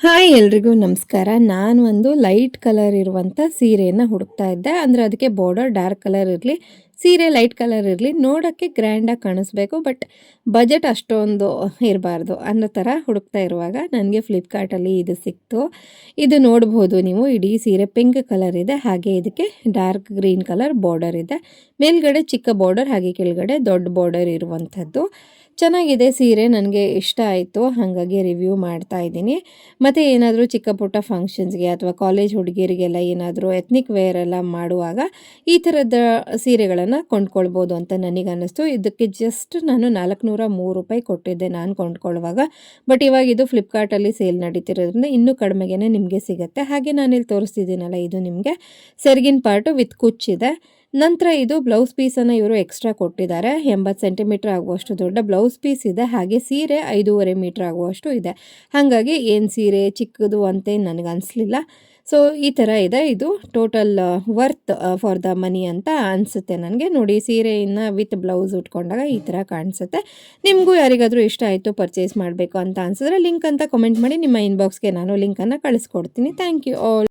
Hi ಎಲ್ರಿಗೂ ನಮಸ್ಕಾರ. ನಾನು ಒಂದು ಲೈಟ್ ಕಲರ್ ಇರುವಂಥ ಸೀರೆಯನ್ನು ಹುಡುಕ್ತಾ ಇದ್ದೆ. ಅಂದರೆ ಅದಕ್ಕೆ ಬಾರ್ಡರ್ ಡಾರ್ಕ್ ಕಲರ್ ಇರಲಿ, ಸೀರೆ ಲೈಟ್ ಕಲರ್ ಇರಲಿ, ನೋಡೋಕ್ಕೆ ಗ್ರ್ಯಾಂಡಾಗಿ ಕಾಣಿಸ್ಬೇಕು. ಬಟ್ ಬಜೆಟ್ ಅಷ್ಟೊಂದು ಇರಬಾರ್ದು ಅನ್ನೋ ಥರ ಹುಡುಕ್ತಾ ಇರುವಾಗ ನನಗೆ ಫ್ಲಿಪ್ಕಾರ್ಟಲ್ಲಿ ಇದು ಸಿಕ್ತು. ಇದು ನೋಡ್ಬೋದು ನೀವು, ಇಡೀ ಸೀರೆ ಪಿಂಕ್ ಕಲರ್ ಇದೆ, ಹಾಗೆ ಇದಕ್ಕೆ ಡಾರ್ಕ್ ಗ್ರೀನ್ ಕಲರ್ ಬಾರ್ಡರ್ ಇದೆ. ಮೇಲ್ಗಡೆ ಚಿಕ್ಕ ಬಾರ್ಡರ್, ಹಾಗೆ ಕೆಳಗಡೆ ದೊಡ್ಡ ಬಾರ್ಡರ್ ಇರುವಂಥದ್ದು. ಚೆನ್ನಾಗಿದೆ ಸೀರೆ, ನನಗೆ ಇಷ್ಟ ಆಯಿತು, ಹಾಗಾಗಿ ರಿವ್ಯೂ ಮಾಡ್ತಾ ಇದ್ದೀನಿ. ಮತ್ತು ಏನಾದರೂ ಚಿಕ್ಕ ಪುಟ್ಟ ಫಂಕ್ಷನ್ಸ್ಗೆ ಅಥವಾ ಕಾಲೇಜ್ ಹುಡುಗಿಯರಿಗೆಲ್ಲ ಏನಾದರೂ ಎತ್ನಿಕ್ ವೇರ್ ಎಲ್ಲ ಮಾಡುವಾಗ ಈ ಥರದ ಸೀರೆಗಳನ್ನು ಕೊಂಡ್ಕೊಳ್ಬೋದು ಅಂತ ನನಗೆ ಅನ್ನಿಸ್ತು. ಇದಕ್ಕೆ ಜಸ್ಟ್ ನಾನು 403 ರೂಪಾಯಿ ಕೊಟ್ಟಿದ್ದೆ ನಾನು ಕೊಂಡ್ಕೊಳ್ಳುವಾಗ. ಬಟ್ ಇವಾಗ ಇದು ಫ್ಲಿಪ್ಕಾರ್ಟಲ್ಲಿ ಸೇಲ್ ನಡೀತಿರೋದ್ರಿಂದ ಇನ್ನೂ ಕಡಿಮೆಗೆ ನಿಮಗೆ ಸಿಗುತ್ತೆ. ಹಾಗೆ ನಾನಿಲ್ಲಿ ತೋರಿಸ್ತಿದ್ದೀನಲ್ಲ, ಇದು ನಿಮಗೆ ಸೆರಗಿನ ಪಾರ್ಟು ವಿತ್ ಕುಚ್ಚಿದೆ. ನಂತರ ಇದು ಬ್ಲೌಸ್ ಪೀಸನ್ನು ಇವರು ಎಕ್ಸ್ಟ್ರಾ ಕೊಟ್ಟಿದ್ದಾರೆ. 80 ಸೆಂಟಿಮೀಟ್ರ್ ಆಗುವಷ್ಟು ದೊಡ್ಡ ಬ್ಲೌಸ್ ಪೀಸ್ ಇದೆ. ಹಾಗೆ ಸೀರೆ 5.5 ಮೀಟ್ರ್ ಆಗುವಷ್ಟು ಇದೆ. ಹಾಗಾಗಿ ಏನು ಸೀರೆ ಚಿಕ್ಕದು ಅಂತೇನು ನನಗೆ ಅನಿಸ್ಲಿಲ್ಲ. ಸೊ ಈ ಥರ ಇದೆ. ಇದು total worth for the money ಅಂತ ಅನಿಸುತ್ತೆ ನನಗೆ. ನೋಡಿ, ಸೀರೆಯನ್ನು ವಿತ್ ಬ್ಲೌಸ್ ಉಟ್ಕೊಂಡಾಗ ಈ ಥರ ಕಾಣಿಸುತ್ತೆ. ನಿಮಗೂ ಯಾರಿಗಾದರೂ ಇಷ್ಟ ಆಯಿತು ಪರ್ಚೇಸ್ ಮಾಡಬೇಕು ಅಂತ ಅನಿಸಿದ್ರೆ ಲಿಂಕ್ ಅಂತ ಕಮೆಂಟ್ ಮಾಡಿ, ನಿಮ್ಮ ಇನ್ಬಾಕ್ಸ್ಗೆ ನಾನು ಲಿಂಕನ್ನು ಕಳಿಸ್ಕೊಡ್ತೀನಿ. Thank you all.